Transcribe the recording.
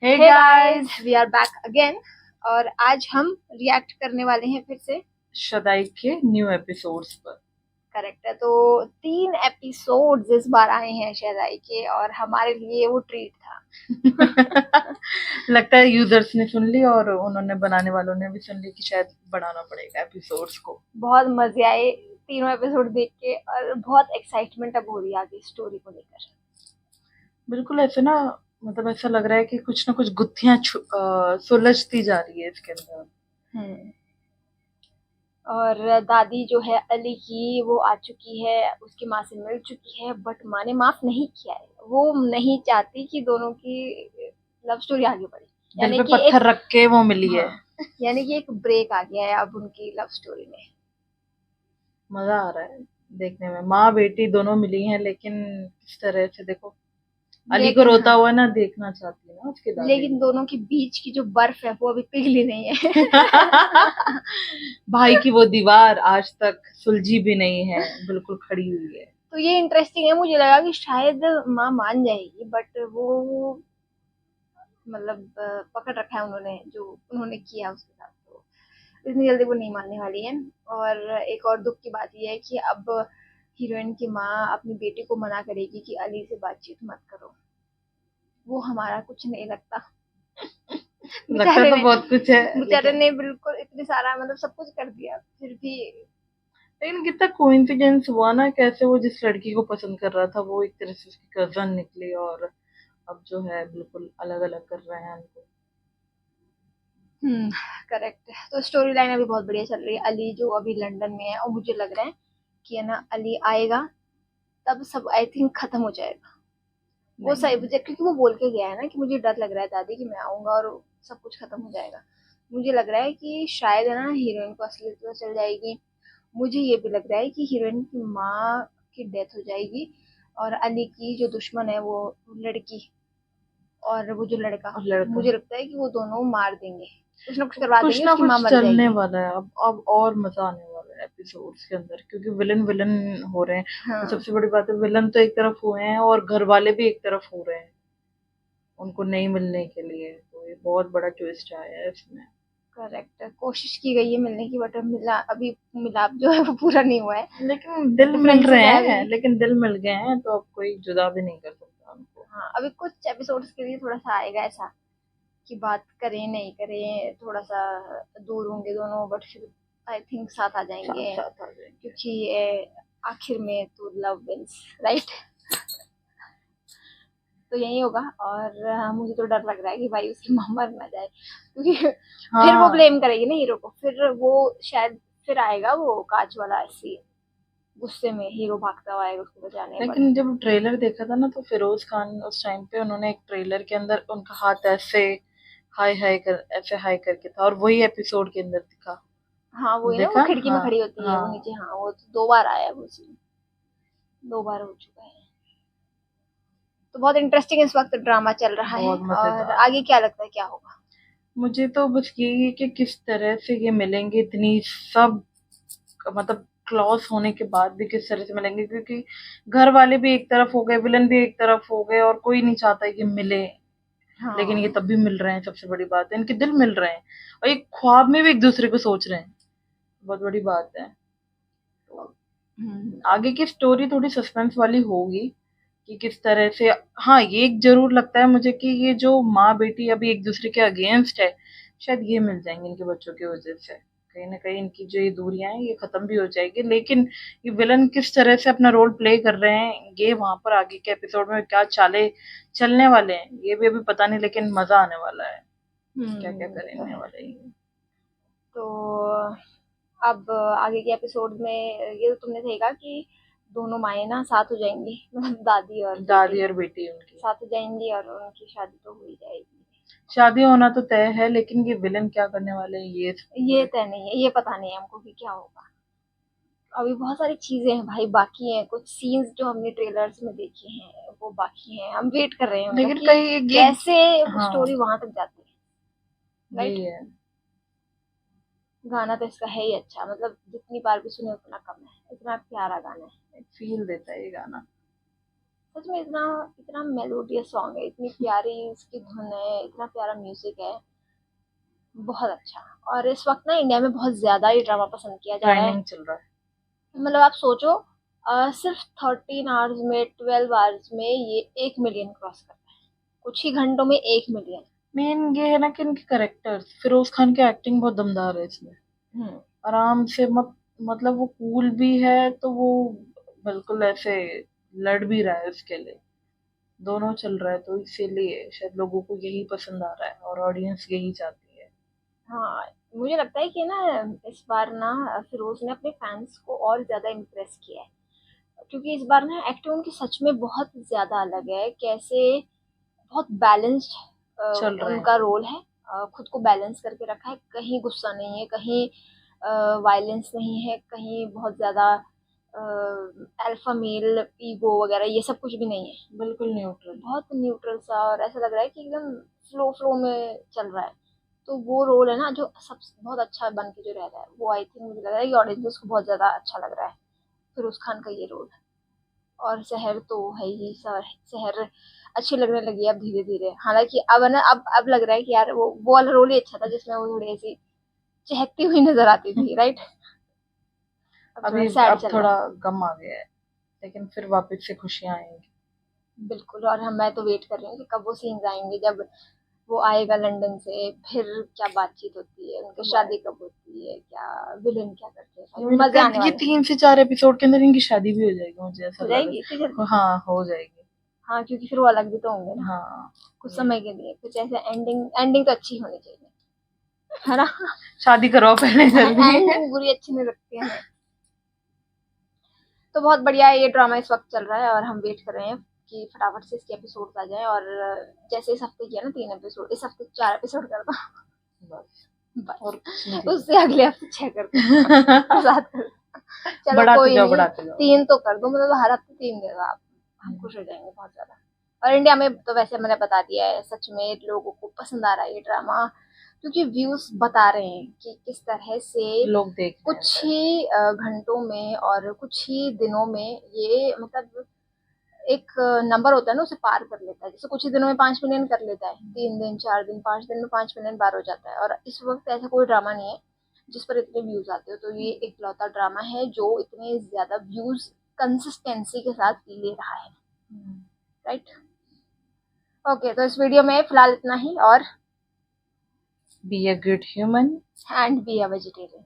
Hey hey guys, guys, we are back again. और आज हम रिएक्ट करने वाले हैं फिर से। शदाई के न्यू एपिसोड्स पर। करेक्ट है। तो 3 एपिसोड्स इस बार आए हैं शहजाई के, और हमारे लिए वो ट्रीट था। लगता है यूजर्स ने सुन ली और उन्होंने बनाने वालों ने भी सुन ली कि शायद बढ़ाना पड़ेगा एपिसोड्स को। बहुत मजे आए तीनों एपिसोड देख के, और बहुत एक्साइटमेंट अब हो रही है आगे स्टोरी को लेकर। बिल्कुल ऐसे ना, मतलब ऐसा लग रहा है कि कुछ ना कुछ गुत्थियां सुलझती जा रही है इसके अंदर। हम्म। और दादी जो है अली की, वो आ चुकी है, उसकी माँ से मिल चुकी है, बट माँ ने माफ नहीं किया है। वो नहीं चाहती कि दोनों की लव स्टोरी आगे बढ़े। दिल यानी पे कि एक, पत्थर रख के वो मिली है। हाँ, यानी कि एक ब्रेक आ गया है अब उनकी लव स्टोरी में। मजा आ रहा है देखने में, माँ बेटी दोनों मिली हैं, लेकिन किस तरह से देखो, अली को लेकिन रोता हाँ, हुआ ना देखना चाहती है ना उसकी दादी। लेकिन दोनों के बीच की जो बर्फ है वो अभी पिघली नहीं है। भाई की वो दीवार आज तक सुलझी भी नहीं है, बिल्कुल खड़ी हुई है। तो ये इंटरेस्टिंग है। मुझे लगा कि शायद माँ मान जाएगी, बट वो मतलब पकड़ रखा है उन्होंने, जो उन्होंने किया उसके साथ। तो इतनी जल्दी वो नहीं मानने वाली है। और एक और दुख की बात यह है कि अब हीरोइन की माँ अपनी बेटी को मना करेगी कि अली से बातचीत मत करो। वो हमारा कुछ नहीं लगता। लगता बेचारे तो ने बहुत कुछ है, बेचारे लेकिन ने बिल्कुल इतनी सारा, मतलब सब कुछ कर दिया, फिर भी। कितना कोइंसिडेंस हुआ ना, कैसे वो जिस लड़की को पसंद कर रहा था वो एक तरह से उसकी कजन निकली, और अब जो है बिल्कुल अलग अलग कर रहे हैं उनको। हम्म। करेक्ट है। तो स्टोरी लाइन अभी बहुत बढ़िया चल रही है। अली जो अभी लंदन में है, और मुझे लग रहा है कि है ना, अली आएगा तब सब आई थिंक खत्म हो जाएगा। वो नहीं, सही, क्योंकि वो बोल के गया है ना कि मुझे डर लग रहा है दादी कि मैं आऊंगा और सब कुछ खत्म हो जाएगा। मुझे लग रहा है कि शायद है ना, हीरोइन को असलियत पता चल जाएगी। मुझे ये भी लग रहा है कि हीरोइन की माँ की डेथ हो जाएगी, और अली की जो दुश्मन है वो लड़की, और वो जो लड़का, और लड़का, मुझे लगता है कि वो दोनों मार देंगे, कुछ ना कुछ करवा कुछ देंगे, ना उसकी माँ कुछ मर चलने जाएगी। वाला है अब और मजा आने वाला है एपिसोड्स के अंदर, क्योंकि विलन विलन हो रहे हैं। और हाँ। सबसे बड़ी बात है, विलन तो एक तरफ हुए हैं और घर वाले भी एक तरफ हो रहे हैं उनको नहीं मिलने के लिए, तो ये बहुत बड़ा ट्विस्ट आया है इसमें। करेक्ट है। कोशिश की गई है मिलने की, बट मिला अभी, मिलाप जो है वो पूरा नहीं हुआ है। लेकिन दिल मिल डिफरेंसेस रहे है हैं, अभी। लेकिन दिल मिल गए हैं तो अब कोई जुदा भी नहीं कर सकता उनको। हाँ, अभी कुछ एपिसोड्स के लिए थोड़ा सा आएगा ऐसा कि बात करें नहीं करें, थोड़ा सा दूर होंगे दोनों, बट फिर आई थिंक साथ आ साथ जाएंगे। साथ आ जाएंगे। क्योंकि ये आखिर में तो लव विंस, राइट। तो यही होगा। और मुझे तो डर लग रहा है कि भाई उसकी माँ मर ना जाए, क्योंकि फिर वो हाँ, ब्लेम करेगी ना हीरो को, फिर वो शायद फिर आएगा वो कांच वाला ऐसी, गुस्से में हीरो भागता हुआ आएगा उसको बचाने, बट लेकिन जब ट्रेलर देखा था ना, तो फिरोज खान उस टाइम पे उन्होंने एक ट्रेलर के अंदर उनका हाथ ऐसे हाय हाय कर ऐसे हाय करके था, और वही एपिसोड के अंदर दिखा। हाँ, वो है ना, वो देखा, खिड़की में हाँ। खड़ी होती है वो हाँ, नीचे। हाँ, वो तो 2 बार आया है वो सीन, 2 बार हो चुका है। तो बहुत इंटरेस्टिंग इस वक्त ड्रामा चल रहा है। बहुत और मजेदार है। आगे क्या लगता है क्या होगा? मुझे तो बस यही है कि किस तरह से ये मिलेंगे, इतनी सब मतलब क्लॉस होने के बाद भी किस तरह से मिलेंगे, क्योंकि घर वाले भी एक तरफ हो गए, विलन भी एक तरफ हो गए, और कोई नहीं चाहता है कि मिले। लेकिन ये हाँ। तब भी मिल रहे हैं, सबसे बड़ी बात है इनके दिल मिल रहे हैं, और एक ख्वाब में भी एक दूसरे को सोच रहे हैं, बहुत बड़ी बात है। तो हम्म। आगे की स्टोरी थोड़ी सस्पेंस वाली होगी कि किस तरह से। हाँ, ये एक जरूर लगता है मुझे कि ये जो माँ बेटी अभी एक दूसरे के अगेंस्ट है, शायद ये मिल जाएंगे इनके बच्चों की वजह से। कहीं ना कहीं इनकी जो ये दूरियां हैं ये खत्म भी हो जाएगी, लेकिन ये विलन किस तरह से अपना रोल प्ले कर रहे हैं, ये वहां पर आगे के एपिसोड में क्या चाले चलने वाले हैं ये भी अभी पता नहीं, लेकिन मजा आने वाला है। क्या क्या ये तो करेंगे है। वाले ये। तो अब आगे के एपिसोड में ये तो तुमने सही कहा कि दोनों माएँ ना साथ हो जाएंगी, मतलब दादी और बेटी दादी और बेटी उनकी साथ हो जाएंगी, और उनकी शादी तो हो ही जाएगी। शादी होना तो तय है, लेकिन ये विलन क्या करने वाले हैं ये ये पूरे। तय नहीं है, ये पता नहीं है हमको कि क्या होगा। अभी बहुत सारी चीजें हैं भाई बाकी हैं, कुछ सीन्स जो हमने ट्रेलर्स में देखे हैं वो बाकी हैं, हम वेट कर रहे हैं उनका लेकिन कि कहीं ये, कैसे हाँ, स्टोरी वहां तक जाती है, राइट। यही है। गाना तो इसका है ही अच्छा, मतलब जितनी बार भी सुने उतना कम है, इतना प्यारा गाना है। फील देता है ये गाना। सच में इतना इतना मेलोडियस सॉन्ग है, इतनी प्यारी इसकी धुन है, इतना प्यारा म्यूजिक है, बहुत अच्छा। और इस वक्त ना इंडिया में बहुत ज्यादा ये ड्रामा पसंद किया जा रहा है। ट्रेंडिंग चल रहा है। मतलब आप सोचो, सिर्फ 13 आवर्स में, 12 आवर्स में ये 1 मिलियन क्रॉस करता है, कुछ ही घंटों में 1 मिलियन। मेन ये है ना कि इनके करेक्टर्स, फिरोज खान की एक्टिंग बहुत दमदार है इसमें। हम्म। आराम से मतलब वो कूल भी है, तो वो बिल्कुल ऐसे लड़ भी रहा है उसके लिए। दोनों चल रहा है, तो इसीलिए शायद लोगों को यही पसंद आ रहा है और ऑडियंस यही चाहती है। हाँ, मुझे लगता है कि ना इस बार ना फिरोज ने अपने फैंस को और ज्यादा इम्प्रेस किया है, क्योंकि इस बार ना एक्टिंग उनकी सच में बहुत ज्यादा अलग है। कैसे बहुत बैलेंस्ड चल रहे हैं। उनका रोल है, खुद को बैलेंस करके रखा है, कहीं गुस्सा नहीं है, कहीं वायलेंस नहीं है, कहीं बहुत ज्यादा अल्फा मेल ईगो वगैरह ये सब कुछ भी नहीं है। बिल्कुल न्यूट्रल। बहुत न्यूट्रल सा, और ऐसा लग रहा है कि एकदम फ्लो फ्लो में चल रहा है। तो वो रोल है ना जो सब बहुत अच्छा बन के जो रह रहा है, वो आई थिंक मुझे लग रहा है कि ऑडियंस को बहुत ज्यादा अच्छा लग रहा है फिरोज खान का ये रोल। और शहर तो है ही सर, शहर अच्छी लगने लगी है अब धीरे धीरे। हालांकि अब है ना, अब लग रहा है कि यार वो वाला रोल ही अच्छा था जिसमें वो थोड़ी ऐसी चहकती हुई नजर आती थी, राइट। अब थोड़ा अभी सैड अब चल रहा थोड़ा है। गम आ गया है, लेकिन फिर वापस से खुशियां आएंगी। बिल्कुल। और मैं तो वेट कर रही हूँ कि कब वो सीन्स आएंगे जब वो आएगा लंदन से, फिर क्या बातचीत होती है उनकी, शादी कब होती है, क्या विलेन क्या करते हैं, मुझे मजे लगता आने है ये वाले हैं। 3 से 4 एपिसोड के अंदर इनकी शादी भी हो जाएगी, मुझे ऐसा हो लग जाएगी इतनी रहा जल्दी? है। हाँ, हो जाएगी। हाँ, क्योंकि फिर वो अलग भी तो होंगे ना हाँ, कुछ समय के लिए, कुछ ऐसे एंडिंग एंडिंग तो अच्छी होनी चाहिए, है ना। शादी करवाओ पहले जल्दी। एंडिंग बुरी अच्छी नहीं लगती है हमें। तो बहुत बढ़िया है, ये ड्रामा इस वक्त चल रहा है और हम वेट कर रहे हैं कि फटाफट से इसके एपिसोड आ जाए। और जैसे इस हफ्ते किया ना 3 एपिसोड, इस हफ्ते 4 एपिसोड कर दो बस, और बस। कुछ नहीं चाहिए। उससे अगले हफ्ते 6 कर दो, 7 कर दो, चलो बढ़ाते कोई जाओ, नहीं, बढ़ाते जाओ। 3 तो कर दो, मतलब हर हफ्ते 3 दे दो आप, हम खुश हो जाएंगे बहुत ज्यादा। और इंडिया में तो वैसे मैंने बता दिया है, सच में लोगों को पसंद आ रहा है ये ड्रामा, क्योंकि व्यूज बता रहे हैं कि किस तरह से लोग देख रहे हैं कुछ इसे। ही घंटों में और कुछ ही दिनों में ये, मतलब एक नंबर होता है ना, उसे पार कर लेता है। जैसे कुछ ही दिनों में 5 मिलियन कर लेता है, 3 दिन 4 दिन 5 दिन में 5 मिलियन पार हो जाता है। और इस वक्त ऐसा कोई ड्रामा नहीं है जिस पर इतने व्यूज आते हो। तो ये एक लौता ड्रामा है जो इतने ज्यादा व्यूज कंसिस्टेंसी के साथ ले रहा है, राइट। ओके, तो इस वीडियो में फिलहाल इतना ही, और be a good human and be a vegetarian.